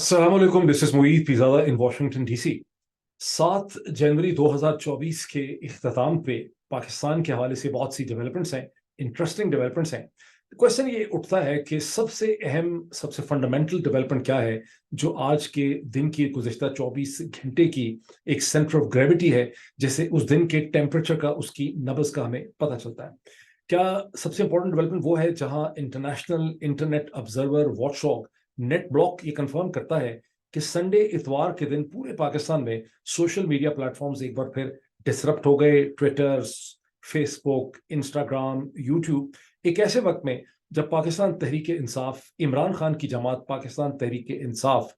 अस्सलामुअलैकुम, this is Moeed Pirzada in Washington DC. 7 जनवरी 2024 के इख्तिताम पे पाकिस्तान के हवाले से बहुत सी डेवलपमेंट्स हैं, इंटरेस्टिंग डेवलपमेंट्स हैं। क्वेश्चन ये उठता है कि सबसे अहम, सबसे फंडामेंटल डेवलपमेंट क्या है जो आज के दिन की गुज़िश्ता 24 घंटे की एक सेंटर ऑफ ग्रेविटी है, जैसे उस दिन के टेम्परेचर का, उसकी नब्ज़ का हमें पता चलता है। क्या सबसे इंपॉर्टेंट डेवलपमेंट वो है जहां international internet observer watchdog net block ये कंफर्म करता है कि संडे इतवार के दिन पूरे पाकिस्तान में सोशल मीडिया प्लेटफॉर्म्स एक बार फिर डिसरप्ट हो गए। ट्विटर, फेसबुक, इंस्टाग्राम, यूट्यूब, एक ऐसे वक्त में जब पाकिस्तान तहरीक इंसाफ, इमरान खान की जमात पाकिस्तान तहरीक इंसाफ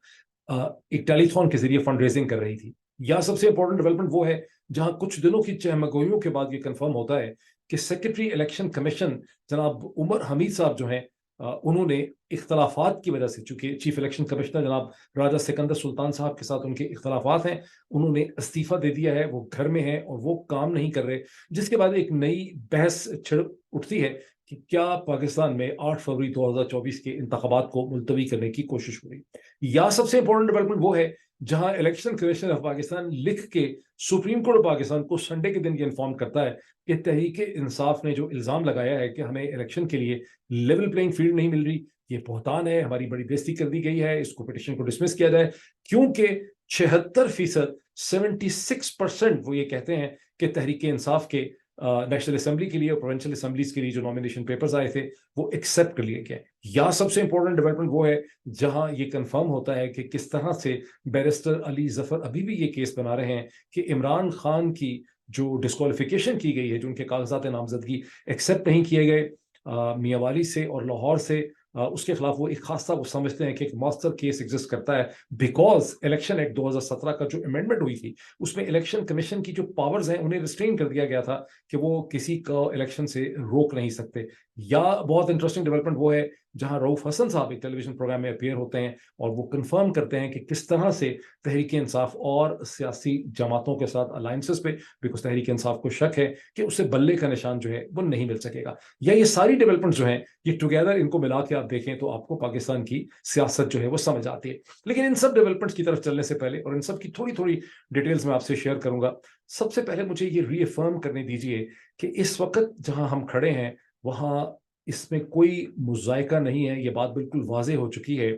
एक टेलीथॉन के जरिए फंड रेजिंग कर रही थी। या सबसे इंपॉर्टेंट डेवलपमेंट वो है जहां कुछ दिनों की चहमगोइयों के बाद ये कंफर्म होता है कि सेक्रेटरी इलेक्शन कमीशन जनाब उमर हमीद साहब जो हैं, उन्होंने इख्तलाफात की वजह से, चूंकि चीफ इलेक्शन कमिश्नर जनाब राजा सिकंदर सुल्तान साहब के साथ उनके इख्तलाफात हैं, उन्होंने इस्तीफा दे दिया है, वो घर में हैं और वो काम नहीं कर रहे। जिसके बाद एक नई बहस छिड़ उठती है कि क्या पाकिस्तान में 8 फरवरी 2024 के इंतखाबात को मुलतवी करने की कोशिश हो रही। या सबसे इंपॉर्टेंट डेवलपमेंट वो है जहां इलेक्शन कमीशन ऑफ पाकिस्तान लिख के सुप्रीम कोर्ट ऑफ पाकिस्तान को संडे के दिन ये इन्फॉर्म करता है कि तहरीक इंसाफ ने जो इल्ज़ाम लगाया है कि हमें इलेक्शन के लिए लेवल प्लेइंग फील्ड नहीं मिल रही, ये बहतान है, हमारी बड़ी बेइज्जती कर दी गई है, इसको पिटिशन को डिसमिस किया जाए। क्योंकि 76%, 76% वो ये कहते हैं कि तहरीक इंसाफ के नेशनल असेंबली के लिए और प्रोविंशियल असेंबलीज के लिए जो नॉमिनेशन पेपर्स आए थे वो एक्सेप्ट कर लिए गए। या सबसे इंपॉर्टेंट डेवलपमेंट वो है जहां ये कंफर्म होता है कि किस तरह से बैरिस्टर अली जफर अभी भी ये केस बना रहे हैं कि इमरान खान की जो डिस्क्वालिफिकेशन की गई है, जो उनके कागजात नामजदगी एक्सेप्ट नहीं किए गए मियांवाली से और लाहौर से, उसके खिलाफ वो एक खासा वो समझते हैं कि एक मास्टर केस एग्जिस्ट करता है। बिकॉज इलेक्शन एक्ट 2017 का जो अमेंडमेंट हुई थी उसमें इलेक्शन कमीशन की जो पावर्स हैं उन्हें रिस्ट्रेन कर दिया गया था कि वो किसी को इलेक्शन से रोक नहीं सकते। या बहुत इंटरेस्टिंग डेवलपमेंट वो है जहां रऊफ हसन साहब एक टेलीविजन प्रोग्राम में अपीयर होते हैं और वो कंफर्म करते हैं कि किस तरह से तहरीक इंसाफ और सियासी जमातों के साथ अलायंसेस पे, बिकॉज तहरीक इंसाफ को शक है कि उससे बल्ले का निशान जो है वो नहीं मिल सकेगा। या ये सारी डेवलपमेंट जो हैं, ये टुगेदर इनको मिला के आप देखें तो आपको पाकिस्तान की सियासत जो है वो समझ आती है। लेकिन इन सब डेवलपमेंट्स की तरफ चलने से पहले, और इन सब की थोड़ी थोड़ी डिटेल्स में आपसे शेयर करूंगा, सबसे पहले मुझे ये रीअफर्म करने दीजिए कि इस वक्त जहां हम खड़े हैं वहां इसमें कोई मुज़ायका नहीं है, ये बात बिल्कुल वाज़ेह हो चुकी है।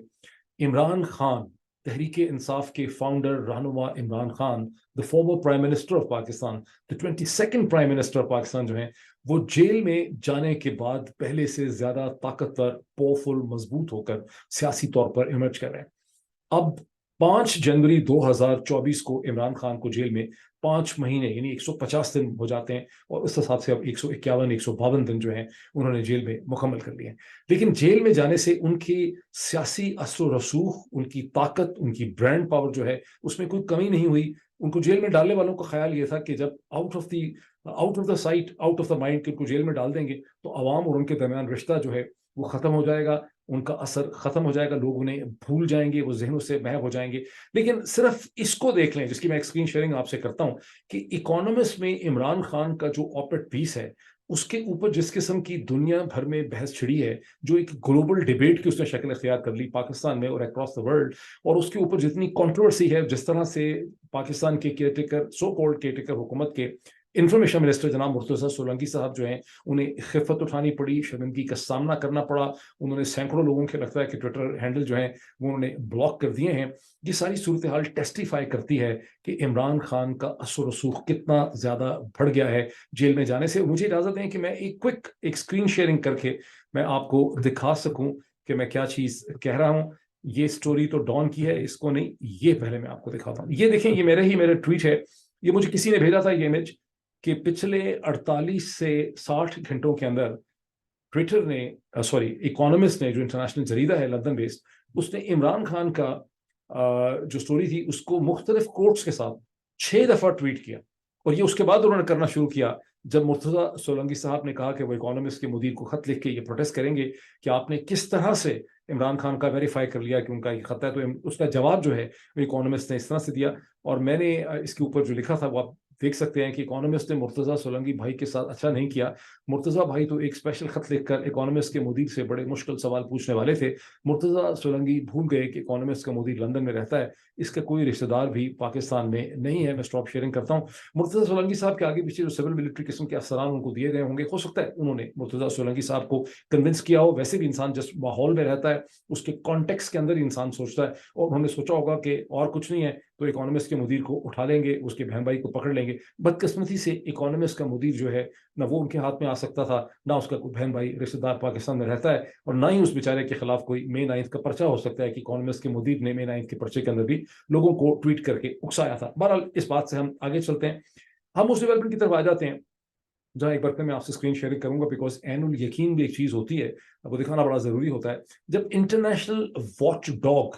इमरान खान, तहरीक इंसाफ के फाउंडर रहनुमा Imran Khan, the former prime minister of Pakistan, the 22nd prime minister of Pakistan जो हैं, वो जेल में जाने के बाद पहले से ज्यादा ताकतवर, पावरफुल, मजबूत होकर सियासी तौर पर इमर्ज कर रहे हैं। अब 5 जनवरी 2024 को इमरान खान को जेल में 5 महीने यानी 150 दिन हो जाते हैं और उस हिसाब से अब 151, 152 दिन जो हैं उन्होंने जेल में मुकम्मल कर लिए हैं। लेकिन जेल में जाने से उनकी सियासी असर रसूख, उनकी ताकत, उनकी ब्रांड पावर जो है उसमें कोई कमी नहीं हुई। उनको जेल में डालने वालों का ख्याल ये था कि जब out of the site, out of the mind कि उनको जेल में डाल देंगे तो अवाम और उनके दरमियान रिश्ता जो है वो खत्म हो जाएगा, उनका असर खत्म हो जाएगा, लोग उन्हें भूल जाएंगे, वो जहनों से महव हो जाएंगे। लेकिन सिर्फ इसको देख लें, जिसकी मैं स्क्रीन शेयरिंग आपसे करता हूं, कि इकोनॉमिस्ट में इमरान खान का जो ऑपेड पीस है उसके ऊपर जिस किस्म की दुनिया भर में बहस छिड़ी है, जो एक ग्लोबल डिबेट की उसने शक्ल इख्तियार कर ली पाकिस्तान में और अक्रॉस द वर्ल्ड, और उसके ऊपर जितनी कंट्रोवर्सी है, जिस तरह से पाकिस्तान के केयरटेकर, सो कॉल्ड केयरटेकर हुकूमत के इंफॉर्मेशन मिनिस्टर जनाब मुर्तजा सोलंकी साहब जो हैं, उन्हें खिफत उठानी पड़ी, शर्मिंदगी का सामना करना पड़ा, उन्होंने सैकड़ों लोगों के लगता है कि ट्विटर हैंडल जो है वो उन्होंने ब्लॉक कर दिए हैं। ये सारी सूरत हाल टेस्टिफाई करती है कि इमरान खान का असर रसूख कितना ज्यादा बढ़ गया है जेल में जाने से। मुझे इजाजत दें कि मैं एक स्क्रीन शेयरिंग करके मैं आपको दिखा सकूं कि मैं क्या चीज कह रहा हूं। ये स्टोरी तो डॉन की है, इसको नहीं, ये पहले मैं आपको दिखाता हूँ। ये देखें, ये मेरे ट्वीट है, ये मुझे किसी ने भेजा था ये इमेज, कि पिछले 48 से 60 घंटों के अंदर ट्विटर ने, इकोनॉमिस्ट ने, जो इंटरनेशनल जरीदा है लंदन बेस्ड, उसने इमरान खान का जो स्टोरी थी उसको मुख्तलिफ कोट्स के साथ 6 दफा ट्वीट किया। और ये उसके बाद उन्होंने करना शुरू किया जब मुर्तजा सोलंकी साहब ने कहा कि वो इकोनॉमिस्ट के मुदीर को खत लिख के ये प्रोटेस्ट करेंगे कि आपने किस तरह से इमरान खान का वेरीफाई कर लिया कि उनका ये खत है। तो उसका जवाब जो है वो इकोनॉमिस्ट ने इस तरह से दिया, और मैंने इसके ऊपर जो लिखा था वो आप देख सकते हैं कि इकोनॉमिस्ट ने मुर्तज़ा सोलंकी भाई के साथ अच्छा नहीं किया। मुर्तज़ा भाई तो एक स्पेशल खत लिखकर इकोनॉमिस्ट के मुदीर से बड़े मुश्किल सवाल पूछने वाले थे। मुर्तज़ा सोलंकी भूल गए कि इकोनॉमिस्ट का मुदीर लंदन में रहता है, इसका कोई रिश्तेदार भी पाकिस्तान में नहीं है। मैं स्टॉप शेयरिंग करता हूँ। मुर्तज़ा सोलंकी साहब के आगे पीछे जो सिविल मिलिट्री किस्म के अफसरान उनको दिए गए होंगे, हो सकता है उन्होंने मुर्तज़ा सोलंकी साहब को कन्विंस किया हो। वैसे भी इंसान जिस माहौल में रहता है उसके कॉन्टेक्स्ट के अंदर इंसान सोचता है, और उन्होंने सोचा होगा कि और कुछ नहीं है तो इकोनॉमिस्ट के मुदीर को उठा लेंगे, उसके बहन भाई को पकड़ लेंगे। बदकिस्मती से इकोनॉमिस्ट का मुदीर जो है ना वो उनके हाथ में आ सकता था, ना उसका कोई बहन भाई रिश्तेदार पाकिस्तान में रहता है, और ना ही उस बेचारे के खिलाफ कोई मे 9 का पर्चा हो सकता है कि इकोनॉमिस्ट के मुदीर ने मे 9 के पर्चे के अंदर भी लोगों को ट्वीट करके उकसाया था। बहरहाल इस बात से हम आगे चलते हैं, हम उस डेवलपमेंट की तरफ आ जाते हैं जहाँ एक बार मैं आपसे स्क्रीन शेयरिंग करूंगा, बिकॉज एनुअल यकीन भी एक चीज होती है, आपको दिखाना बड़ा जरूरी होता है। जब इंटरनेशनल वॉच डॉग,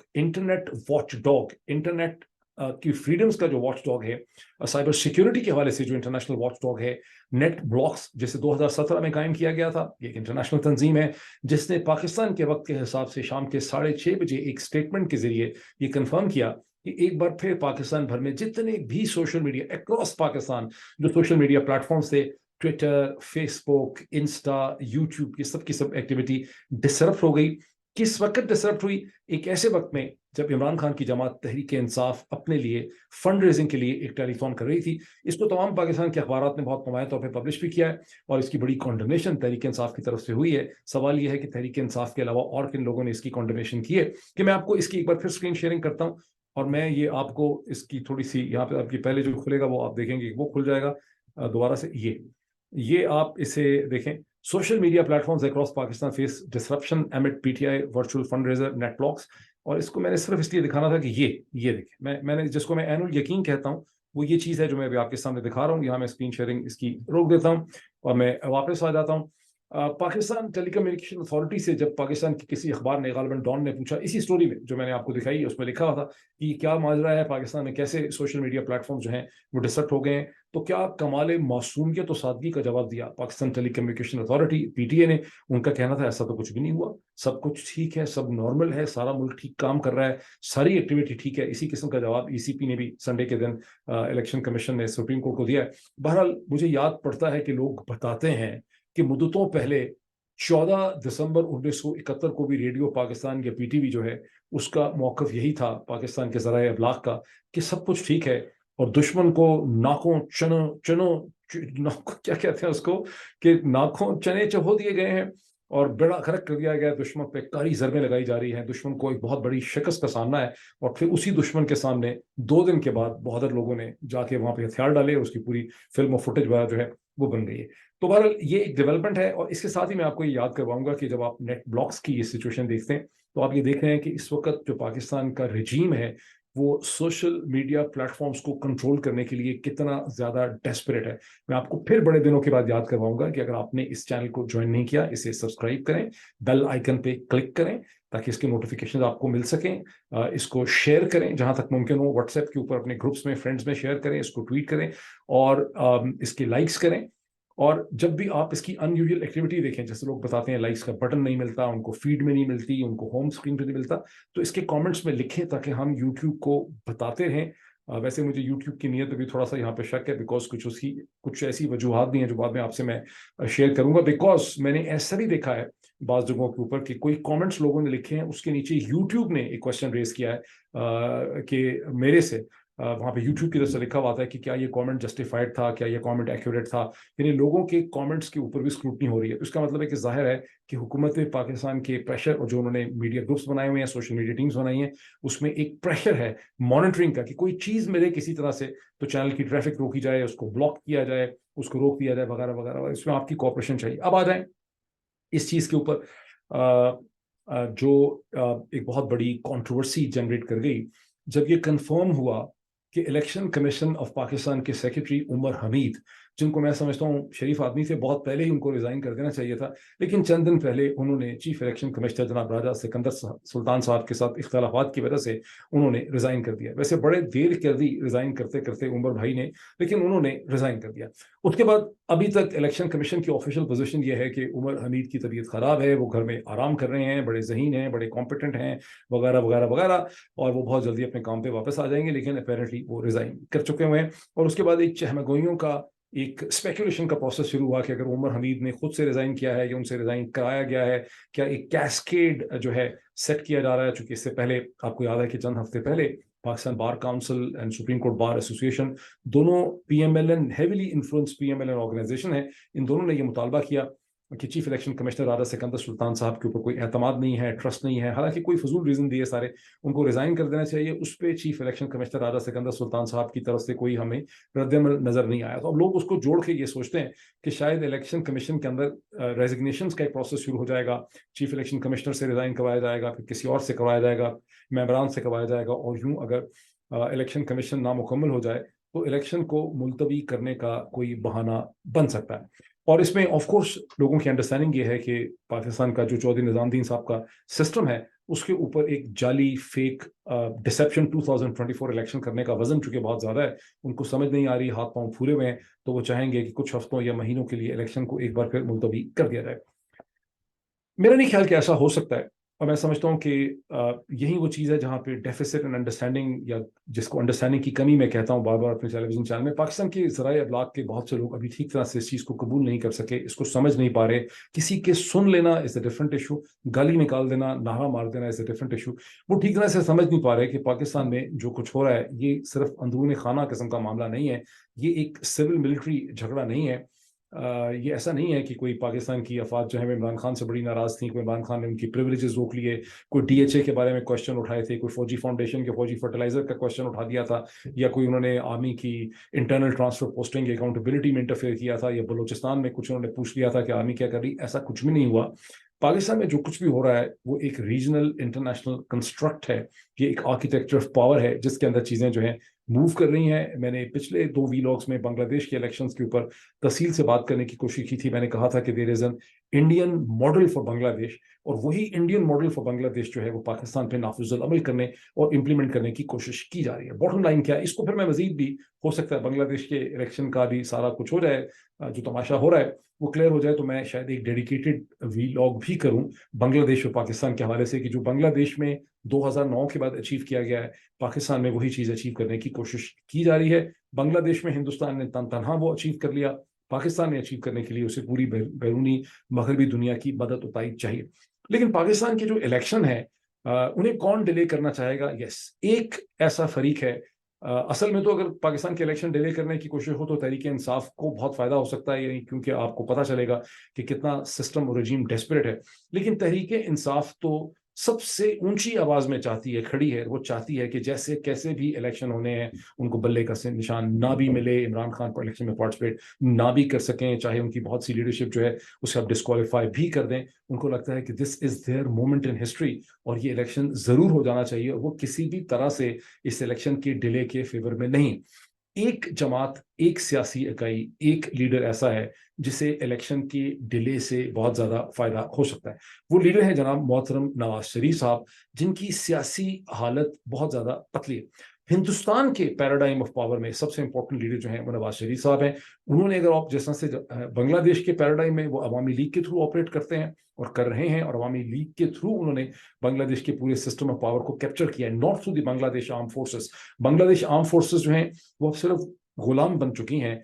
इंटरनेट की फ्रीडम्स का जो वॉच डॉग है, साइबर सिक्योरिटी के हवाले से जो इंटरनेशनल वॉच डॉग है, नेट ब्लॉक्स, जिसे 2017 में कायम किया गया था, ये एक इंटरनेशनल तंजीम है जिसने पाकिस्तान के वक्त के हिसाब से शाम के 6:30 बजे एक स्टेटमेंट के जरिए ये कंफर्म किया कि एक बार फिर पाकिस्तान भर में जितने भी सोशल मीडिया अक्रॉस पाकिस्तान जो सोशल मीडिया प्लेटफॉर्म्स थे, ट्विटर, फेसबुक, इंस्टा, यूट्यूब, ये सब की सब एक्टिविटी डिसरप्ट हो गई। किस वक्त डिसरप्ट हुई? एक ऐसे वक्त में जब इमरान खान की जमात तहरीक इंसाफ अपने लिए फंड रेजिंग के लिए एक टेलीथॉन कर रही थी। इसको तमाम पाकिस्तान के अखबारात ने बहुत नुमाया तौर पर पब्लिश भी किया है, और इसकी बड़ी कॉन्डमनेशन तहरीक इंसाफ की तरफ से हुई है। सवाल यह है कि तहरीक इंसाफ के अलावा और किन लोगों ने इसकी कॉन्डमनेशन की है, कि मैं आपको इसकी एक बार फिर स्क्रीन शेयरिंग करता हूँ, और मैं ये आपको इसकी थोड़ी सी यहाँ पे आपकी पहले जो खुलेगा वो आप देखेंगे वो खुल जाएगा दोबारा से। ये आप इसे देखें। Social media platforms across Pakistan face disruption एमिड PTI virtual fund raiser net blocks, और इसको मैंने सिर्फ इसलिए दिखाना था कि ये देखें, मैंने जिसको मैं एनुअल यकीन कहता हूँ वो ये चीज़ है जो मैं अभी आपके सामने दिखा रहा हूँ। यहाँ मैं स्क्रीन शेयरिंग इसकी रोक देता हूँ और मैं वापस आ जाता हूँ। पाकिस्तान टेलीकम्युनिकेशन अथॉरिटी से जब पाकिस्तान के किसी अखबार ने, गालिबन डॉन ने पूछा, इसी स्टोरी में जो मैंने आपको दिखाई है उसमें लिखा हुआ था कि क्या माजरा है पाकिस्तान में, कैसे सोशल मीडिया प्लेटफॉर्म जो हैं वो डिसरप्ट हो गए हैं, तो क्या कमाल मासूमियत और सादगी का जवाब दिया पाकिस्तान टेलीकम्युनिकेशन अथॉरिटी पीटीए ने। उनका कहना था ऐसा तो कुछ भी नहीं हुआ, सब कुछ ठीक है, सब नॉर्मल है, सारा मुल्क ठीक काम कर रहा है, सारी एक्टिविटी ठीक है। इसी किस्म का जवाब ईसीपी ने भी संडे के दिन इलेक्शन कमीशन ने सुप्रीम कोर्ट को दिया है। बहरहाल मुझे याद पड़ता है कि लोग बताते हैं कि मुद्दतों पहले 14 दिसंबर 1971 को भी रेडियो पाकिस्तान या पीटीवी जो है उसका मौकफ यही था पाकिस्तान के ज़राए अबलाग का कि सब कुछ ठीक है, और दुश्मन को नाकों क्या कहते हैं उसको, कि नाकों चने चबो दिए गए हैं और बेड़ा गर्क कर दिया गया है, दुश्मन पे कारी ज़रबें लगाई जा रही हैं, दुश्मन को एक बहुत बड़ी शिकस्त का सामना है। और फिर उसी दुश्मन के सामने 2 दिन के बाद बहादुर लोगों ने जाके वहां पे हथियार डाले, उसकी पूरी फिल्म और फुटेज वगैरह जो है वो बन गई है। तो बहरहाल ये एक डेवलपमेंट है, और इसके साथ ही मैं आपको ये याद करवाऊंगा कि जब आप नेट ब्लॉक्स की ये सिचुएशन देखते हैं तो आप ये देख रहे हैं कि इस वक्त जो पाकिस्तान का रिजीम है वो सोशल मीडिया प्लेटफॉर्म्स को कंट्रोल करने के लिए कितना ज्यादा डेस्परेट है। मैं आपको फिर बड़े दिनों के बाद याद करवाऊंगा कि अगर आपने इस चैनल को ज्वाइन नहीं किया, इसे सब्सक्राइब करें, बेल आइकन पे क्लिक करें ताकि इसके नोटिफिकेशन आपको मिल सकें। इसको शेयर करें जहां तक मुमकिन हो, व्हाट्सएप के ऊपर अपने ग्रुप्स में, फ्रेंड्स में शेयर करें, इसको ट्वीट करें और इसके लाइक्स करें। और जब भी आप इसकी अनयूजुअल एक्टिविटी देखें, जैसे लोग बताते हैं लाइक्स का बटन नहीं मिलता, उनको फीड में नहीं मिलती, उनको होम स्क्रीन पे नहीं मिलता, तो इसके कमेंट्स में लिखें ताकि हम यूट्यूब को बताते रहें। वैसे मुझे यूट्यूब की नीयत भी थोड़ा सा यहाँ पे शक है, बिकॉज कुछ ऐसी वजूहत भी हैं जो बाद में आपसे मैं शेयर करूंगा। बिकॉज मैंने ऐसा भी देखा है बाज़ जगहों के ऊपर कि कोई कमेंट्स लोगों ने लिखे हैं, उसके नीचे यूट्यूब ने एक क्वेश्चन रेज किया है कि मेरे से वहाँ पे यूट्यूब की तरफ से लिखा हुआ था कि क्या ये कमेंट जस्टिफाइड था, क्या ये कमेंट एक्यूरेट था। यानी लोगों के कमेंट्स के ऊपर भी स्क्रूटनी हो रही है। तो इसका मतलब है कि जाहिर है कि हुकूमत पाकिस्तान के प्रेशर, और जो उन्होंने मीडिया ग्रुप्स बनाए हुए हैं, सोशल मीडिया टीम्स बनाई हैं, उसमें एक प्रेशर है मॉनिटरिंग का कि कोई चीज़ मिले किसी तरह से तो चैनल की ट्रैफिक रोकी जाए, उसको ब्लॉक किया जाए, उसको रोक दिया जाए, वगैरह वगैरह। इसमें आपकी कोऑपरेशन चाहिए। अब आ जाए इस चीज़ के ऊपर जो एक बहुत बड़ी कंट्रोवर्सी जनरेट कर गई जब ये कंफर्म हुआ कि इलेक्शन कमीशन ऑफ पाकिस्तान के सेक्रेटरी उमर हमीद جن کو میں سمجھتا ہوں شریف آدمی تھے, بہت پہلے ہی ان کو ریزائن کر دینا چاہیے تھا, لیکن چند دن پہلے انہوں نے چیف الیکشن کمشنر جناب راجہ سکندر سلطان صاحب کے ساتھ اختلافات کی وجہ سے انہوں نے ریزائن کر دیا. ویسے بڑے دیر کر دی ریزائن کرتے کرتے عمر بھائی نے, لیکن انہوں نے ریزائن کر دیا. اس کے بعد ابھی تک الیکشن کمیشن کی آفیشیل پوزیشن یہ ہے کہ عمر حمید کی طبیعت خراب ہے, وہ گھر میں آرام کر رہے ہیں, بڑے ذہین ہیں, بڑے کمپیٹنٹ ہیں, وغیرہ وغیرہ وغیرہ, اور وہ بہت جلدی اپنے کام پہ واپس آ جائیں گے, لیکن اپیرنٹلی وہ ریزائن کر چکے ہوئے ہیں. اور اس کے بعد ایک چہمگوئیوں کا ایک اسپیکولیشن کا پروسیس شروع ہوا کہ اگر عمر حمید نے خود سے ریزائن کیا ہے یا ان سے ریزائن کرایا گیا ہے, کیا ایک کیسکیڈ جو ہے سیٹ کیا جا رہا ہے. چونکہ اس سے پہلے آپ کو یاد ہے کہ چند ہفتے پہلے Pakistan bar council and supreme court bar association, دونوں P M L N heavily influence P M L N organisation ہے, ان دونوں نے یہ مطالبہ کیا کہ chief election commissioner Raja Sikandar Sultan sahab کے اوپر کوئی اعتماد نہیں ہے, ٹرسٹ نہیں ہے, حالانکہ کوئی فضول ریزن دیے سارے, ان کو ریزائن کر دینا چاہیے. اس پہ chief election commissioner Raja Sikandar Sultan صاحب کی طرف سے کوئی ہمیں رد عمل نظر نہیں آیا. تو اب لوگ اس کو جوڑ کے یہ سوچتے ہیں کہ شاید الیکشن کمیشن کے اندر ریزگنیشنز کا ایک پروسیس شروع ہو جائے گا, چیف الیکشن کمشنر سے ریزائن کروایا جائے گا, پھر کسی اور سے کروایا جائے گا, ممبران سے کروایا جائے گا, اور یوں اگر الیکشن کمیشن نامکمل ہو جائے تو الیکشن کو ملتوی کرنے کا کوئی بہانہ بن سکتا ہے. اور اس میں آف کورس لوگوں کی انڈرسٹینڈنگ یہ ہے کہ پاکستان کا جو چودھری نظام الدین صاحب کا سسٹم ہے, اس کے اوپر ایک جعلی فیک ڈسیپشن 2024 الیکشن کرنے کا وزن چونکہ بہت زیادہ ہے, ان کو سمجھ نہیں آ رہی, ہاتھ پاؤں پھولے ہوئے ہیں, تو وہ چاہیں گے کہ کچھ ہفتوں یا مہینوں کے لیے الیکشن کو ایک بار پھر ملتوی کر دیا جائے. میرا نہیں خیال کہ ایسا ہو سکتا ہے, اور میں سمجھتا ہوں کہ یہی وہ چیز ہے جہاں پہ ڈیفیسٹ اینڈ انڈرسٹینڈنگ, یا جس کو انڈرسٹینڈنگ کی کمی میں کہتا ہوں بار بار اپنے ٹیلی ویژن چینل میں, پاکستان کے ذرائع ابلاغ کے بہت سے لوگ ابھی ٹھیک طرح سے اس چیز کو قبول نہیں کر سکے, اس کو سمجھ نہیں پا رہے. کسی کے سن لینا از اے ڈفرنٹ ایشو, گالی نکال دینا, نعرہ مار دینا از اے ڈفرنٹ ایشو. وہ ٹھیک طرح سے سمجھ نہیں پا رہے کہ پاکستان میں جو کچھ ہو رہا ہے یہ صرف اندرون خانہ قسم کا معاملہ نہیں ہے, یہ ایک سول ملٹری جھگڑا نہیں ہے. یہ ایسا نہیں ہے کہ کوئی پاکستان کی افواج جو ہے عمران خان سے بڑی ناراض تھیں, کوئی عمران خان نے ان کی پریولیجز روک لیے, کوئی ڈی ایچ اے کے بارے میں کوشچن اٹھائے تھے, کوئی فوجی فاؤنڈیشن کے فوجی فرٹیلائزر کا کوشچن اٹھا دیا تھا, یا کوئی انہوں نے آرمی کی انٹرنل ٹرانسفر پوسٹنگ اکاؤنٹیبلٹی میں انٹرفیئر کیا تھا, یا بلوچستان میں کچھ انہوں نے پوچھ لیا تھا کہ آرمی کیا کر رہی. ایسا کچھ بھی نہیں ہوا. پاکستان میں جو کچھ بھی ہو رہا ہے وہ ایک ریجنل انٹرنیشنل کنسٹرکٹ ہے, یہ ایک آرکیٹیکچر آف پاور ہے جس کے اندر چیزیں جو ہیں موو کر رہی ہیں. میں نے پچھلے 2 ویلاگس میں بنگلہ دیش کے الیکشنز کے اوپر تفصیل سے بات کرنے کی کوشش کی تھی. میں نے کہا تھا کہ there is an Indian model for Bangladesh, اور وہی انڈین ماڈل فار بنگلہ دیش جو ہے وہ پاکستان پہ نافذ العمل کرنے اور امپلیمنٹ کرنے کی کوشش کی جا رہی ہے. باٹم لائن کیا ہے, اس کو پھر میں مزید بھی ہو سکتا ہے بنگلہ دیش کے الیکشن کا بھی سارا کچھ ہو جائے, جو تماشا ہو رہا ہے وہ کلیئر ہو جائے, تو میں شاید ایک ڈیڈیکیٹڈ ویلاگ بھی کروں بنگلہ دیش اور پاکستان کے حوالے سے, کہ جو بنگلہ دیش میں 2009 کے بعد اچیو کیا گیا ہے, پاکستان میں وہی چیز اچیو کرنے کی کوشش کی جا رہی ہے. بنگلہ دیش میں ہندوستان نے تنہا وہ اچیو کر لیا, پاکستان نے اچیو کرنے کے لیے اسے پوری بیرونی مغربی دنیا کی مدد و تائید چاہیے. لیکن پاکستان کے جو الیکشن ہے انہیں کون ڈیلے کرنا چاہے گا؟ یس, ایک ایسا فریق ہے. اصل میں تو اگر پاکستان کے الیکشن ڈیلے کرنے کی کوشش ہو تو تحریک انصاف کو بہت فائدہ ہو سکتا ہے, یعنی کیونکہ آپ کو پتہ چلے گا کہ کتنا سسٹم اور رجیم ڈیسپریٹ ہے. لیکن تحریک انصاف تو سب سے اونچی آواز میں چاہتی ہے, کھڑی ہے, وہ چاہتی ہے کہ جیسے کیسے بھی الیکشن ہونے ہیں ان کو بلے کا نشان نہ بھی ملے, عمران خان کو الیکشن میں پارٹیسپیٹ نہ بھی کر سکیں, چاہے ان کی بہت سی لیڈرشپ جو ہے اسے آپ ڈسکوالیفائی بھی کر دیں. ان کو لگتا ہے کہ this is there moment in history, اور یہ الیکشن ضرور ہو جانا چاہیے, اور وہ کسی بھی طرح سے اس الیکشن کے ڈیلے کے فیور میں نہیں. ایک جماعت, ایک سیاسی اکائی, ایک لیڈر ایسا ہے جسے الیکشن کی ڈیلے سے بہت زیادہ فائدہ ہو سکتا ہے. وہ لیڈر ہے جناب محترم نواز شریف صاحب, جن کی سیاسی حالت بہت زیادہ پتلی ہے. ہندوستان کے پیراڈائم آف پاور میں سب سے امپورٹنٹ لیڈر جو ہیں وہ نواز شریف صاحب ہیں. انہوں نے, اگر آپ جس طرح سے بنگلہ دیش کے پیراڈائم میں وہ عوامی لیگ کے تھرو آپریٹ کرتے ہیں اور کر رہے ہیں, اور عوامی لیگ کے تھرو انہوں نے بنگلہ دیش کے پورے سسٹم آف پاور کو کیپچر کیا ہے, ناٹ تھرو دی بنگلہ دیش آرم فورسز. بنگلہ دیش آرم فورسز جو ہیں وہ اب صرف غلام بن چکی ہیں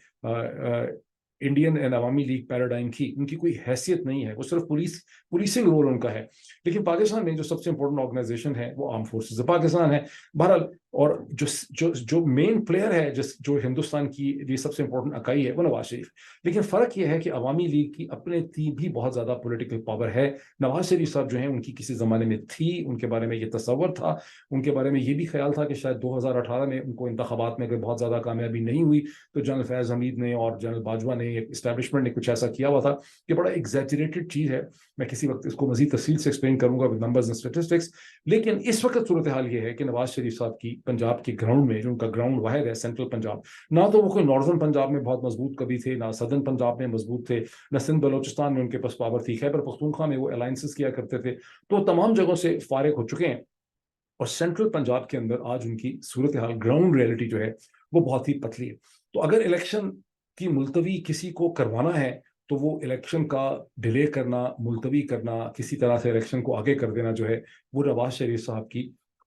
انڈین اینڈ عوامی لیگ پیراڈائم کی, ان کی کوئی حیثیت نہیں ہے, وہ صرف پولیسنگ رول ان کا ہے. لیکن پاکستان میں جو سب سے امپورٹنٹ آرگنائزیشن ہے وہ آرم فورسز پاکستان ہے. بہرحال, اور جو مین پلیئر ہے جو ہندوستان کی یہ سب سے امپورٹنٹ اکائی ہے وہ نواز شریف. لیکن فرق یہ ہے کہ عوامی لیگ کی اپنے بھی بہت زیادہ پولیٹیکل پاور ہے. نواز شریف صاحب جو ہیں ان کی کسی زمانے میں تھی, ان کے بارے میں یہ تصور تھا, ان کے بارے میں یہ بھی خیال تھا کہ شاید 2018 میں ان کو انتخابات میں اگر بہت زیادہ کامیابی نہیں ہوئی تو جنرل فیض حمید نے اور جنرل باجوہ نے نے اسٹیبلشمنٹ ने कुछ ऐसा किया हुआ था कि बड़ा एग्जैजरेटेड चीज़ है. मैं किसी वक्त इसको मजीद तफसील से एक्सप्लेन करूंगा विद नंबर्स एंड स्टेटिस्टिक्स. लेकिन इस वक्त सूरत हाल ये है कि नवाज शरीफ साहब की पंजाब के ग्राउंड में, जो उनका ग्राउंड वाहिद है सेंट्रल पंजाब, ना तो वो कोई नॉर्दर्न पंजाब में बहुत मजबूत कभी थे, ना सदर्न पंजाब में मजबूत थे, न सिंध बलोचिस्तान में उनके पास पावर थी, खैबर पख्तूनख्वा में वो अलायंसेस किया करते थे. तो तमाम जगहों से फारिग हो चुके हैं और सेंट्रल पंजाब के अंदर आज उनकी सूरत हाल, ग्राउंड रियलिटी जो है वो बहुत ही पतली है. तो अगर इलेक्शन की मुलतवी किसी को करवाना है तो वो इलेक्शन का डिले करना, मुलतवी करना, किसी तरह से इलेक्शन को आगे कर देना जो है वो नवाज शरीफ साहब की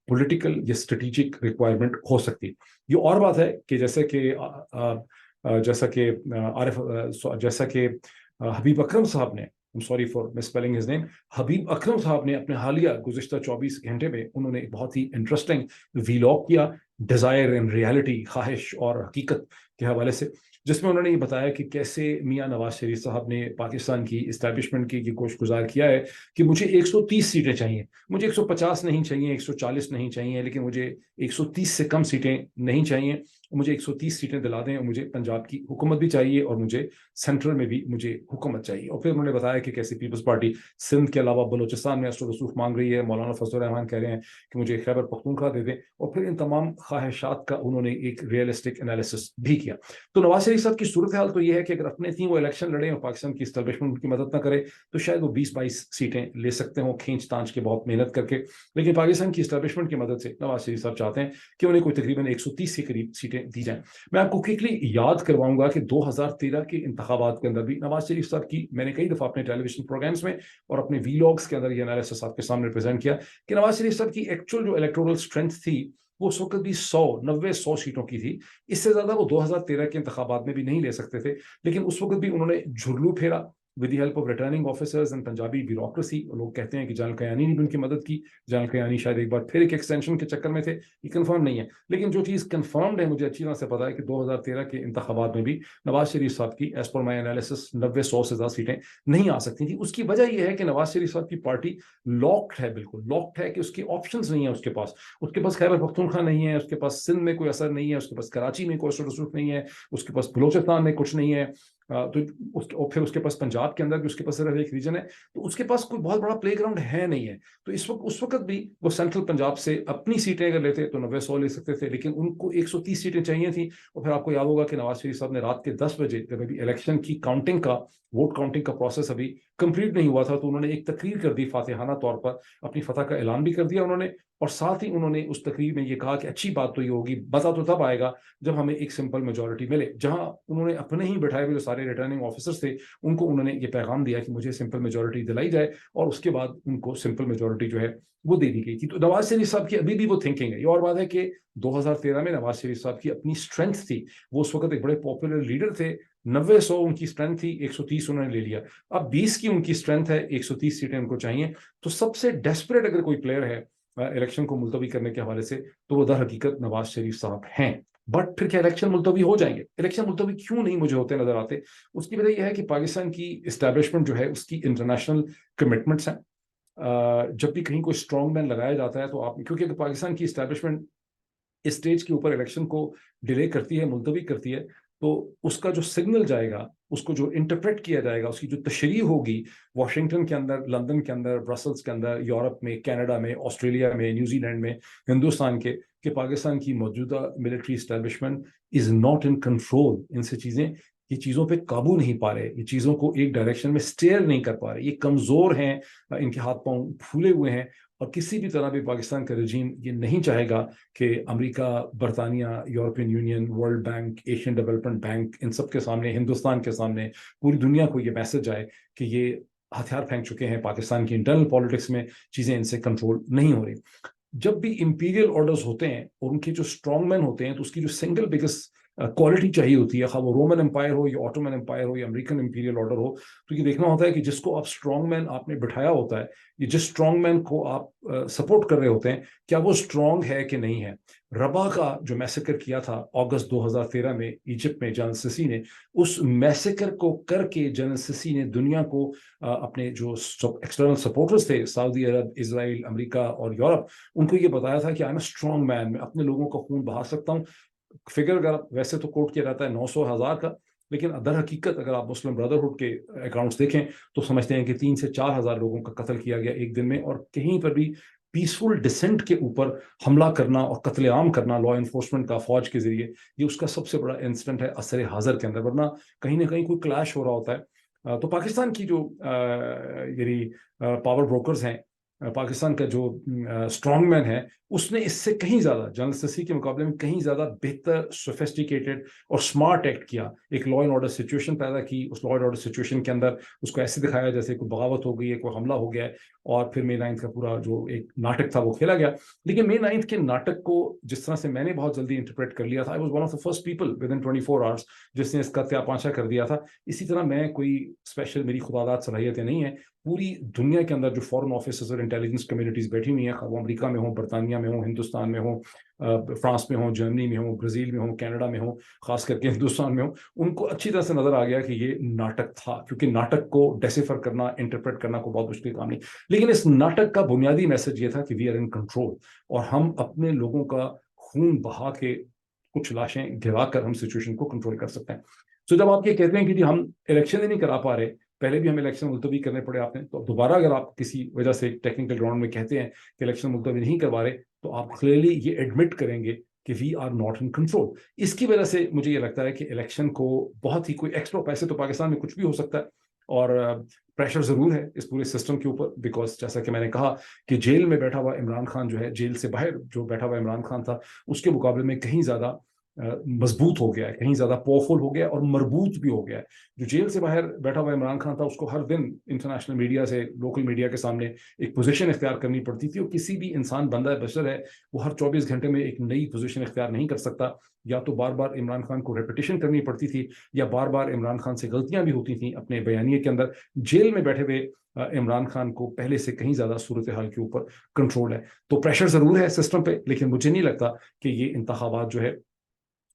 पॉलिटिकल या स्ट्रेटेजिक रिक्वायरमेंट हो सकती है. ये और बात है कि जैसा कि हबीब अकरम साहब ने, sorry for misspelling his name, Habib Akram साहब ने अपने हालिया गुज़िश्ता 24 घंटे में उन्होंने एक बहुत ही इंटरेस्टिंग वीलॉग किया, डिज़ायर एंड रियलिटी, ख्वाहिश और हकीकत के हवाले से, जिसमें उन्होंने ये बताया कि कैसे मियां नवाज शरीफ साहब ने पाकिस्तान की इस्टेब्लिशमेंट की गोश गुजार किया है कि मुझे 130 सीटें चाहिए, मुझे 150 नहीं चाहिए, 140 नहीं चाहिए, लेकिन मुझे 130 से कम सीटें नहीं चाहिए, मुझे 130 सीटें दिला दें और मुझे पंजाब की हुकूमत भी चाहिए और मुझे सेंट्रल में भी मुझे हुकूमत चाहिए. और फिर उन्होंने बताया कि कैसे पीपल्स पार्टी सिंध के अलावा बलोचिस्तान में असद रसूख मांग रही है, मौलाना फजल रहमान कह रहे हैं कि मुझे खैबर पख्तूनख्वा दे दें, और फिर इन तमाम ख्वाहिशात का उन्होंने एक रियलिस्टिक एनालिसिस भी किया. तो नवाज शरीफ साहब की सूरत हाल तो ये है कि अगर अपने थी वो इलेक्शन लड़े और पाकिस्तान की इस्टेब्लिशमेंट उनकी मदद ना करे तो शायद वो 20-22 सीटें ले सकते हो खींच तांच के, बहुत मेहनत करके. लेकिन पाकिस्तान की इस्टेब्लिशमेंट की मदद से नवाज शरीफ साहब चाहते हैं कि उन्हें कोई तकरीबन 130 के करीब सीटें दी जाएं. मैं आपको क्विकली याद करवाऊंगा कि 2013 के इंतखाबात के अंदर भी नवाज शरीफ साहब की मैंने कई दफा अपने टेलीविजन प्रोग्राम्स में और अपने वीलॉग्स के अंदर ये एनालिसिस आपके सामने प्रेजेंट किया कि नवाज शरीफ साहब की एक्चुअल जो इलेक्टोरल स्ट्रेंथ थी वो उस वक्त भी 100 सीटों की थी. इससे ज्यादा वो 2013 के इंतखाबात में भी नहीं ले सकते थे, लेकिन उस वक्त भी उन्होंने झुरलू फेरा with the help of returning officers and Punjabi bureaucracy. लोग कहते हैं कि जनरल कयानी ने भी उनकी मदद की. जनरल कयानी शायद एक बार फिर एक एक्सटेंशन के चक्कर में थे, ये कंफर्म नहीं है, लेकिन जो चीज़ कंफर्म्ड है मुझे अच्छी तरह से पता है कि 2013 के इंतखाबात में भी नवाज शरीफ साहब की एज पर माई एनालिसिस 90-100 से ज़्यादा सीटें नहीं आ सकती थी. उसकी वजह यह है कि नवाज शरीफ साहब की पार्टी लॉक्ड है, बिल्कुल लॉक्ड है, कि उसके ऑप्शंस नहीं है. उसके पास खैबर पख्तूनख्वा नहीं है, उसके पास सिंध में कोई असर नहीं है, उसके पास कराची में कोई असर रसूख नहीं है, उसके पास बलोचिस्तान में कुछ नहीं है, और फिर उसके पास पंजाब के अंदर भी उसके पास सिर्फ एक रीजन है, तो उसके पास कोई बहुत बड़ा प्ले ग्राउंड है नहीं है. तो उस वक्त भी वो सेंट्रल पंजाब से अपनी सीटें अगर लेते तो 90-100 ले सकते थे, लेकिन उनको 130 सीटें चाहिए थी. और फिर आपको याद होगा कि नवाज शरीफ साहब ने रात के 10 बजे, जब अभी इलेक्शन की काउंटिंग का, वोट काउंटिंग का प्रोसेस अभी कंप्लीट नहीं हुआ था, तो उन्होंने एक तकरीर कर दी, फातिहाना तौर पर अपनी फतह का ऐलान भी कर दिया उन्होंने, और साथ ही उन्होंने उस तकरीर में ये कहा कि अच्छी बात तो ये होगी, मजा तो तब आएगा जब हमें एक सिंपल मेजोरिटी मिले. जहां उन्होंने अपने ही बैठाए हुए जो सारे रिटर्निंग ऑफिसर्स थे उनको उन्होंने ये पैगाम दिया कि मुझे सिंपल मेजोरिटी दिलाई जाए, और उसके बाद उनको सिंपल मेजोरिटी जो है वो दे दी गई थी. तो नवाज शरीफ साहब की अभी भी वो थिंकिंग है. ये और बात है कि 2013 में नवाज शरीफ साहब की अपनी स्ट्रेंथ थी, वो उस वक्त एक बड़े पॉपुलर लीडर थे, 90-100 उनकी स्ट्रेंथ थी, 130 उन्होंने ले लिया. अब 20 की उनकी स्ट्रेंथ है, 130 सीटें उनको चाहिए. तो सबसे डेस्परेट अगर कोई प्लेयर है इलेक्शन को मुलतवी करने के हवाले से तो वो दर हकीकत नवाज शरीफ साहब हैं. बट फिर क्या इलेक्शन मुलतवी हो जाएंगे? इलेक्शन मुलतवी क्यों नहीं मुझे होते नजर आते? उसकी वजह यह है कि पाकिस्तान की इस्टेब्लिशमेंट जो है उसकी इंटरनेशनल कमिटमेंट्स हैं. जब भी कहीं कोई स्ट्रॉन्ग मैन लगाया जाता है तो आप, क्योंकि अगर पाकिस्तान की इस्टेब्लिशमेंट इस स्टेज के ऊपर इलेक्शन को डिले करती है, मुलतवी करती है, तो उसका जो सिग्नल जाएगा, उसको जो इंटरप्रेट किया जाएगा, उसकी जो तशरीह होगी वाशिंगटन के अंदर, लंदन के अंदर, ब्रसल्स के अंदर, यूरोप में, कनाडा में, ऑस्ट्रेलिया में, न्यूजीलैंड में, हिंदुस्तान के, कि पाकिस्तान की मौजूदा military establishment is not in control. इनसे ये चीज़ों पे काबू नहीं पा रहे, ये चीज़ों को एक डायरेक्शन में स्टेयर नहीं कर पा रहे, ये कमज़ोर हैं, इनके हाथ पांव फूले हुए हैं, और किसी भी तरह भी पाकिस्तान का रजीम ये नहीं चाहेगा कि अमेरिका, बरतानिया, European Union, World Bank, Asian Development Bank, इन सब के सामने, हिंदुस्तान के सामने, पूरी दुनिया को ये मैसेज आए कि ये हथियार फेंक चुके हैं, पाकिस्तान की इंटरनल पॉलिटिक्स में चीज़ें इनसे कंट्रोल नहीं हो रही. जब भी इंपीरियल ऑर्डर्स होते हैं और उनके जो स्ट्रॉन्ग मैन होते हैं, तो उसकी जो सिंगल बिगेस्ट क्वालिटी चाहिए होती है, खा वो रोमन एम्पायर हो या ऑटोमन एम्पायर हो या अमेरिकन इंपीरियल ऑर्डर हो, तो ये देखना होता है कि जिसको आप स्ट्रॉन्ग मैन आपने बिठाया होता है, ये जिस स्ट्रॉन्ग मैन को आप सपोर्ट कर रहे होते हैं, क्या वो स्ट्रॉन्ग है कि नहीं है. रबा का जो मैसेकर किया था अगस्त 2013 में इजिप्ट में जनरल सिसी ने, उस मैसेकर को करके जनरल सिसी ने दुनिया को अपने जो एक्सटर्नल सपोर्टर्स थे, सऊदी अरब, इजराइल, अमेरिका और यूरोप, उनको ये बताया था कि I am a strong man, मैं अपने लोगों का खून बहा सकता हूँ. फिगर अगर वैसे तो कोट किया जाता है 900,000 का, لیکن در حقیقت اگر آپ مسلم بردرہڈ کے اکاؤنٹس دیکھیں تو سمجھتے ہیں کہ 3 سے 4 ہزار لوگوں کا قتل کیا گیا ایک دن میں, اور کہیں پر بھی پیسفل ڈسینٹ کے اوپر حملہ کرنا اور قتل عام کرنا لا انفورسمنٹ کا فوج کے ذریعے, یہ اس کا سب سے بڑا انسیڈنٹ ہے عصر حاضر کے اندر. ورنہ کہیں نہ کہیں کوئی کلیش ہو رہا ہوتا ہے. تو پاکستان کی جو یعنی پاور بروکرز ہیں, پاکستان کا جو اسٹرانگ مین ہے, اس نے اس سے کہیں زیادہ جنرل سسی کے مقابلے میں کہیں زیادہ بہتر, سوفیسٹیکیٹڈ اور اسمارٹ ایکٹ کیا. ایک لا اینڈ آرڈر سچویشن پیدا کی. اس لا اینڈ آرڈر سچویشن کے اندر اس کو ایسے دکھایا جیسے کوئی بغاوت ہو گئی ہے, کوئی حملہ ہو گیا ہے, اور پھر مئی 9 کا پورا جو ایک ناٹک تھا وہ کھیلا گیا. لیکن مئی 9 کے ناٹک کو جس طرح سے میں نے بہت جلدی انٹرپریٹ کر لیا تھا, I was one of the first people with in 24 hours جس نے اس کا تیا پانچا کر دیا تھا. اسی طرح میں کوئی اسپیشل میری خداداد صلاحیتیں نہیں ہیں. پوری دنیا کے اندر جو فورن آفیسرز اور انٹیلیجنس کمیونٹیز بیٹھی ہوئی ہیں, وہ امریکہ میں ہوں, برطانیہ میں ہوں, ہندوستان میں ہوں, فرانس میں ہوں, جرمنی میں ہوں, برازیل میں ہوں, کینیڈا میں ہوں, خاص کر کے ہندوستان میں ہوں, ان کو اچھی طرح سے نظر آ گیا کہ یہ ناٹک تھا. کیونکہ ناٹک کو ڈیسیفر کرنا, انٹرپریٹ کرنا کو بہت مشکل کام نہیں. لیکن اس ناٹک کا بنیادی میسج یہ تھا کہ وی آر ان کنٹرول, اور ہم اپنے لوگوں کا خون بہا کے, کچھ لاشیں گرا کر ہم سچویشن کو کنٹرول کر سکتے ہیں. تو جب آپ یہ کہتے ہیں کہ جی ہم الیکشن ہی نہیں کرا پا رہے, پہلے بھی ہمیں الیکشن ملتوی کرنے پڑے آپ نے, تو دوبارہ اگر آپ کسی وجہ سے ٹیکنیکل گراؤنڈ میں کہتے ہیں کہ الیکشن ملتوی نہیں کروا رہے, تو آپ کلیئرلی یہ ایڈمٹ کریں گے کہ we are not in control. اس کی وجہ سے مجھے یہ لگتا ہے کہ الیکشن کو بہت ہی کوئی ایکسٹرا, پیسے تو پاکستان میں کچھ بھی ہو سکتا ہے, اور پریشر ضرور ہے اس پورے سسٹم کے اوپر, بیکاز جیسا کہ میں نے کہا کہ جیل میں بیٹھا ہوا عمران خان جو ہے, جیل سے باہر جو بیٹھا ہوا عمران خان تھا, اس کے مقابلے میں کہیں زیادہ مضبوط ہو گیا ہے, کہیں زیادہ پاورفل ہو گیا اور مربوط بھی ہو گیا ہے. جو جیل سے باہر بیٹھا ہوا عمران خان تھا, اس کو ہر دن انٹرنیشنل میڈیا سے, لوکل میڈیا کے سامنے ایک پوزیشن اختیار کرنی پڑتی تھی, اور کسی بھی انسان بندہ بشر ہے, وہ ہر 24 گھنٹے میں ایک نئی پوزیشن اختیار نہیں کر سکتا. یا تو بار بار عمران خان کو ریپیٹیشن کرنی پڑتی تھی, یا بار بار عمران خان سے غلطیاں بھی ہوتی تھیں اپنے بیانیے کے اندر. جیل میں بیٹھے ہوئے عمران خان کو پہلے سے کہیں زیادہ صورتحال کے اوپر کنٹرول ہے. تو پریشر ضرور ہے سسٹم پہ, لیکن مجھے نہیں لگتا کہ یہ انتخابات جو ہے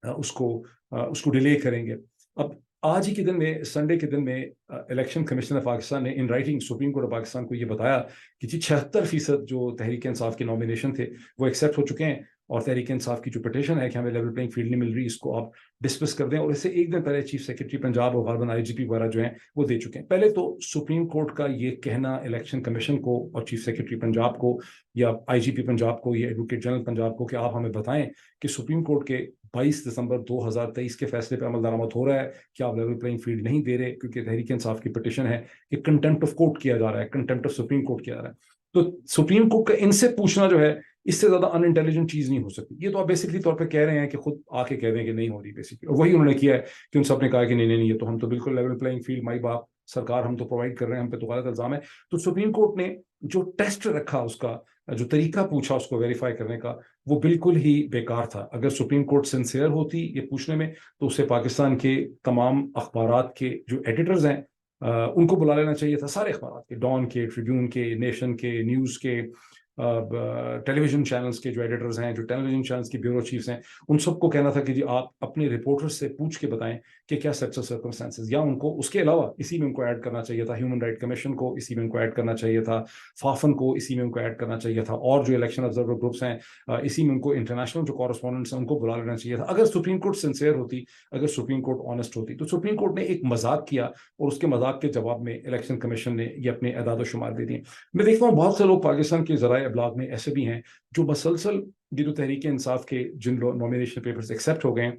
اس کو ڈیلے کریں گے. اب آج ہی کے دن میں, سنڈے کے دن میں, الیکشن کمیشن آف پاکستان نے in writing supreme court of Pakistan کو یہ بتایا کہ جی 76% جو تحریک انصاف کے نامینیشن تھے وہ ایکسیپٹ ہو چکے ہیں, اور تحریک انصاف کی جو پٹیشن ہے کہ ہمیں لیول پلینگ فیلڈ نہیں مل رہی, اس کو آپ ڈسمس کر دیں. اور اس سے ایک دن پہلے چیف سیکرٹری پنجاب اور غالباً آئی جی پی وغیرہ جو ہیں وہ دے چکے ہیں. پہلے تو سپریم کورٹ کا یہ کہنا الیکشن کمیشن کو اور چیف سیکرٹری پنجاب کو یا آئی جی پی پنجاب کو یا ایڈوکیٹ جنرل پنجاب کو کہ آپ ہمیں بتائیں کہ سپریم کورٹ کے 22 دسمبر 2023 کے فیصلے پہ عمل درآمد ہو رہا ہے کہ آپ لیول پلینگ فیلڈ نہیں دے رہے, کیونکہ تحریک انصاف کی پٹیشن ہے کہ کنٹمپٹ آف کورٹ کیا جا رہا ہے, کنٹمپٹ آف سپریم کورٹ کیا جا رہا ہے. تو سپریم کورٹ کا ان سے پوچھنا جو ہے, اس سے زیادہ ان انٹیلیجنٹ چیز نہیں ہو سکتی. یہ تو آپ بیسکلی طور پہ کہہ رہے ہیں کہ خود آ کے کہہ دیں کہ نہیں ہو رہی بیسکلی, اور وہی انہوں نے کیا ہے کہ ان سب نے کہا کہ نہیں نہیں, یہ تو ہم تو بالکل لیول پلینگ فیلڈ مائی باپ سرکار ہم تو پرووائڈ کر رہے ہیں, ہم پہ تو غلط الزام ہے. تو سپریم کورٹ نے جو ٹیسٹ رکھا, اس کا جو طریقہ پوچھا اس کو ویریفائی کرنے کا, وہ بالکل ہی بیکار تھا. اگر سپریم کورٹ سنسیئر ہوتی یہ پوچھنے میں, تو اسے پاکستان کے تمام اخبارات کے جو ایڈیٹرز ہیں ان کو بلا لینا چاہیے تھا, سارے اخبارات کے, ڈان کے, ٹریبیون کے, نیشن کے, نیوز کے, ٹیلی ویژن چینلز کے جو ایڈیٹرز ہیں, جو ٹیلی ویژن چینلز کی بیورو چیفز ہیں, ان سب کو کہنا تھا کہ جی آپ اپنے رپورٹرز سے پوچھ کے بتائیں کہ کیا سیٹس آف سرکمسٹانسز, یا ان کو اس کے علاوہ اسی میں ان کو ایڈ کرنا چاہیے تھا ہیومن رائٹ کمیشن کو, اسی میں ان کو ایڈ کرنا چاہیے تھا فافن کو, اسی میں ان کو ایڈ کرنا چاہیے تھا, اور جو الیکشن آبزرور گروپس ہیں اسی میں ان کو, انٹرنیشنل جو کورسپونڈنٹس ہیں ان کو بلا لینا چاہیے تھا. اگر سپریم کورٹ سنسیئر ہوتی, اگر سپریم کورٹ آنےسٹ ہوتی, تو سپریم کورٹ نے ایک مذاق کیا, اور اس کے مذاق کے جواب میں الیکشن کمیشن نے یہ اپنے اعداد و شمار دے دیے. میں دیکھتا ہوں بہت سے لوگ پاکستان کے ذرائع ابلاغ میں ایسے بھی ہیں جو مسلسل یہ جو تحریک انصاف کے جن نامینیشن پیپرز ایکسیپٹ ہو گئے ہیں,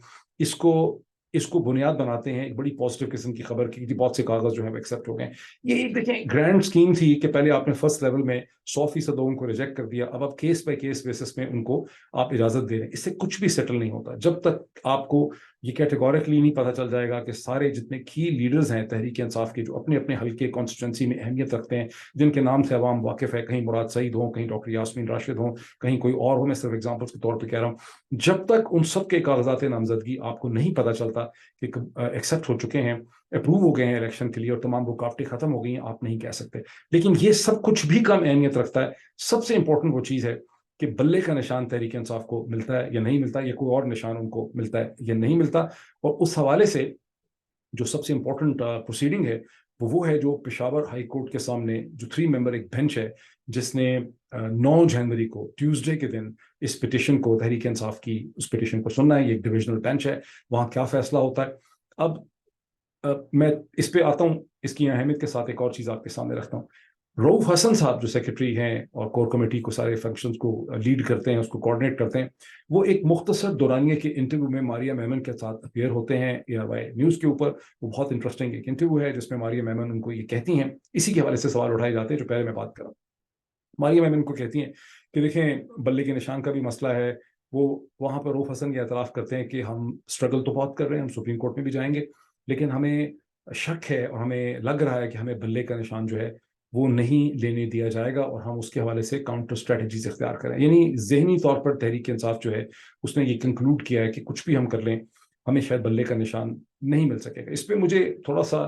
اس کو بنیاد بناتے ہیں ایک بڑی پازیٹیو قسم کی خبر کی, بہت سے کاغذ جو ہے وہ ایکسیپٹ ہو گئے ہیں. یہ ایک دیکھیں گرینڈ اسکیم تھی کہ پہلے آپ نے فرسٹ لیول میں 100% لوگوں کو ریجیکٹ کر دیا, اب آپ کیس بائی کیس بیسس میں ان کو آپ اجازت دے رہے ہیں. اس سے کچھ بھی سیٹل نہیں ہوتا جب تک آپ کو یہ کیٹیگوریکلی نہیں پتہ چل جائے گا کہ سارے جتنے کی لیڈرز ہیں تحریک انصاف کے, جو اپنے اپنے حلقے کانسٹیٹوئنسی میں اہمیت رکھتے ہیں, جن کے نام سے عوام واقف ہے, کہیں مراد سعید ہوں, کہیں ڈاکٹر یاسمین راشد ہوں, کہیں کوئی اور ہو, میں صرف ایگزامپلس کے طور پہ کہہ رہا ہوں, جب تک ان سب کے کاغذات نامزدگی آپ کو نہیں پتہ چلتا کہ ایکسیپٹ ہو چکے ہیں, اپروو ہو گئے ہیں الیکشن کے لیے, اور تمام رکاوٹیں ختم ہو گئی ہیں, آپ نہیں کہہ سکتے. لیکن یہ سب کچھ بھی کم اہمیت رکھتا ہے. سب سے امپورٹنٹ وہ چیز ہے کہ بلے کا نشان تحریک انصاف کو ملتا ہے یا نہیں ملتا, یا کوئی اور نشان ان کو ملتا ہے یا نہیں ملتا. اور اس حوالے سے جو سب سے امپورٹنٹ پروسیڈنگ ہے وہ ہے جو پشاور ہائی کورٹ کے سامنے جو 3 ممبر ایک بینچ ہے, جس نے 9 جنوری کو ٹیوزڈے کے دن اس پٹیشن کو, تحریک انصاف کی اس پٹیشن کو سننا ہے. یہ ایک ڈویژنل بینچ ہے, وہاں کیا فیصلہ ہوتا ہے. اب میں اس پہ آتا ہوں، اس کی اہمیت کے ساتھ ایک اور چیز آپ کے سامنے رکھتا ہوں. رؤف حسن صاحب جو سیکرٹری ہیں اور کور کمیٹی کو سارے فنکشنز کو لیڈ کرتے ہیں، اس کو کوآرڈینیٹ کرتے ہیں، وہ ایک مختصر دورانیے کے انٹرویو میں ماریہ میمن کے ساتھ اپیئر ہوتے ہیں ARY نیوز کے اوپر. وہ بہت انٹرسٹنگ ایک انٹرویو ہے جس میں ماریہ میمن ان کو یہ کہتی ہیں، اسی کے حوالے سے سوال اٹھائے جاتے ہیں جو پہلے میں بات کر رہا ہوں. ماریہ میمن کو کہتی ہیں کہ دیکھیں بلے کے نشان کا بھی مسئلہ ہے. وہ وہاں پر رؤف حسن یہ اعتراف کرتے ہیں کہ ہم اسٹرگل تو بہت کر رہے ہیں، ہم سپریم کورٹ میں بھی جائیں گے، لیکن ہمیں شک ہے اور ہمیں لگ رہا ہے کہ ہمیں بلے کا نشان جو ہے وہ نہیں لینے دیا جائے گا، اور ہم اس کے حوالے سے کاؤنٹر اسٹریٹجیز اختیار کریں. یعنی ذہنی طور پر تحریک انصاف جو ہے اس نے یہ کنکلوڈ کیا ہے کہ کچھ بھی ہم کر لیں ہمیں شاید بلے کا نشان نہیں مل سکے گا. اس پہ مجھے تھوڑا سا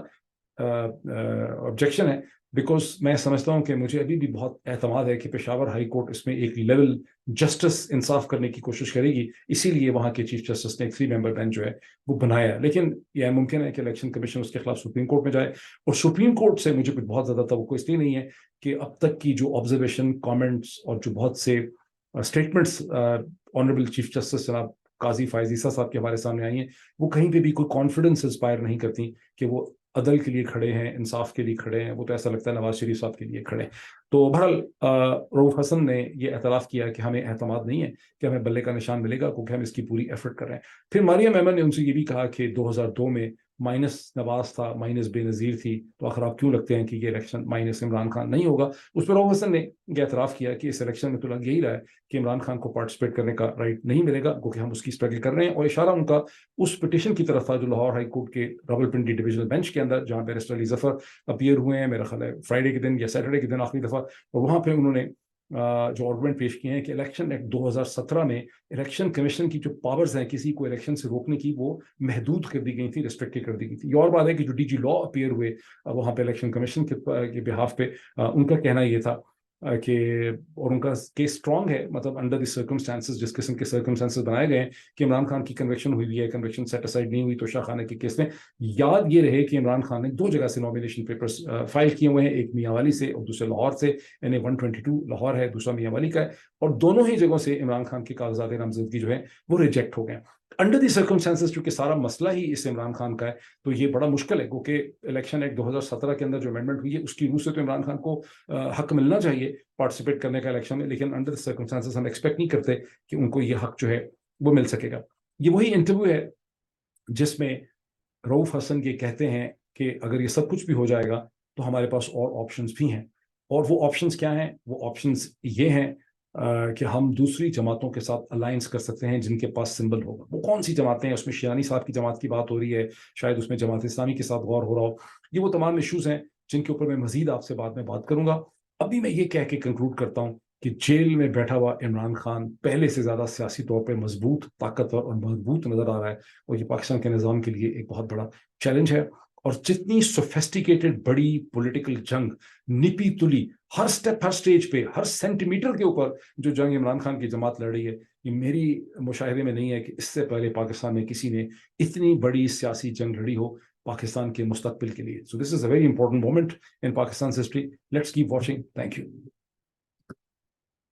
آبجیکشن ہے، بیکاز میں سمجھتا ہوں کہ مجھے ابھی بھی بہت اعتماد ہے کہ پشاور ہائی کورٹ اس میں ایک لیول جسٹس انصاف کرنے کی کوشش کرے گی، اسی لیے وہاں کے چیف جسٹس نے ایک 3 ممبر بینچ جو ہے وہ بنایا. لیکن یہ ممکن ہے کہ الیکشن کمیشن اس کے خلاف سپریم کورٹ میں جائے، اور سپریم کورٹ سے مجھے بہت زیادہ توقع اس لیے نہیں ہے کہ اب تک کی جو آبزرویشن، کامنٹس اور جو بہت سے اسٹیٹمنٹس آنریبل چیف جسٹس جناب قاضی فائز عیسیٰ صاحب کے ہمارے سامنے آئی ہیں، وہ کہیں پہ بھی کوئی کانفیڈنس انسپائر نہیں کرتی کہ وہ عدل کے لیے کھڑے ہیں، انصاف کے لیے کھڑے ہیں. وہ تو ایسا لگتا ہے نواز شریف صاحب کے لیے کھڑے ہیں. تو بہرحال رؤف حسن نے یہ اعتراف کیا کہ ہمیں اعتماد نہیں ہے کہ ہمیں بلے کا نشان ملے گا، کیونکہ ہم اس کی پوری ایفرٹ کر رہے ہیں. پھر ماریہ میمن نے ان سے یہ بھی کہا کہ 2002 میں مائنس نواز تھا، مائنس بے نظیر تھی، تو آخر آپ کیوں لگتے ہیں کہ یہ الیکشن مائنس عمران خان نہیں ہوگا. اس پر رؤف حسن نے یہ اعتراف کیا کہ اس الیکشن میں تو لگ یہی رہا ہے کہ عمران خان کو پارٹیسپیٹ کرنے کا رائٹ نہیں ملے گا، کیونکہ ہم اس کی اسٹرگل کر رہے ہیں. اور اشارہ ان کا اس پٹیشن کی طرف تھا جو لاہور ہائی کورٹ کے راولپنڈی ڈویژنل بینچ کے اندر، جہاں بیرسٹر علی ظفر اپیئر ہوئے ہیں میرا خیال ہے فرائیڈے کے دن یا سیٹرڈے کے دن آخری دفعہ. اور وہاں پہ انہوں نے جو آرگومنٹ پیش کیے ہیں کہ الیکشن ایکٹ 2017 میں الیکشن کمیشن کی جو پاورز ہیں کسی کو الیکشن سے روکنے کی، وہ محدود کر دی گئی تھی، ریسٹرکٹ کر دی گئی تھی. یہ اور بات ہے کہ جو DG لا اپیئر ہوئے وہاں پہ الیکشن کمیشن کے بہاف پہ، ان کا کہنا یہ تھا کہ، اور ان کا کیس اسٹرانگ ہے، مطلب انڈر دی سرکمسٹانسز، جس قسم کے سرکمسٹانسز بنائے گئے ہیں کہ عمران خان کی کنوکشن ہوئی ہے، کنوکشن سیٹ اسائڈ نہیں ہوئی تو شاہ خانہ کے کیس میں. یاد یہ رہے کہ عمران خان نے 2 جگہ سے نامینیشن پیپرز فائل کیے ہوئے ہیں، ایک میاں والی سے اور دوسرے لاہور سے. یعنی 122 لاہور ہے، دوسرا میاں والی کا ہے، اور دونوں ہی جگہوں سے عمران خان کے کاغذات نامزدگی جو ہے وہ ریجیکٹ ہو گئے. انڈر دی سرکمسٹانسز چونکہ سارا مسئلہ ہی اس عمران خان کا ہے، تو یہ بڑا مشکل ہے، کیونکہ الیکشن ایکٹ 2017 کے اندر جو امینڈمنٹ ہوئی ہے اس کی روح سے تو عمران خان کو حق ملنا چاہیے پارٹیسپیٹ کرنے کا الیکشن میں، لیکن انڈر دی سرکمسٹانسز ہم ایکسپیکٹ نہیں کرتے کہ ان کو یہ حق جو ہے وہ مل سکے گا. یہ وہی انٹرویو ہے جس میں رؤف حسن یہ کہتے ہیں کہ اگر یہ سب کچھ بھی ہو جائے گا تو ہمارے پاس اور آپشنز بھی ہیں. اور وہ آپشنز کیا ہیں؟ وہ آپشنز یہ ہیں کہ ہم دوسری جماعتوں کے ساتھ الائنس کر سکتے ہیں جن کے پاس سمبل ہوگا. وہ کون سی جماعتیں ہیں؟ اس میں شیرانی صاحب کی جماعت کی بات ہو رہی ہے، شاید اس میں جماعت اسلامی کے ساتھ غور ہو رہا ہو. یہ وہ تمام ایشوز ہیں جن کے اوپر میں مزید آپ سے بعد میں بات کروں گا. ابھی میں یہ کہہ کے کنکلوڈ کرتا ہوں کہ جیل میں بیٹھا ہوا عمران خان پہلے سے زیادہ سیاسی طور پہ مضبوط، طاقتور اور مضبوط نظر آ رہا ہے، اور یہ پاکستان کے نظام کے لیے ایک بہت بڑا چیلنج ہے. اور جتنی سوفیسٹیکیٹڈ بڑی پولیٹیکل جنگ، نپی تلی، ہر سٹیپ، ہر سٹیج پہ، ہر سینٹی میٹر کے اوپر جو جنگ عمران خان کی جماعت لڑ رہی ہے، یہ میری مشاہدے میں نہیں ہے کہ اس سے پہلے پاکستان میں کسی نے اتنی بڑی سیاسی جنگ لڑی ہو پاکستان کے مستقبل کے لیے. So this is a very important moment in Pakistan's history. Let's keep watching. Thank you.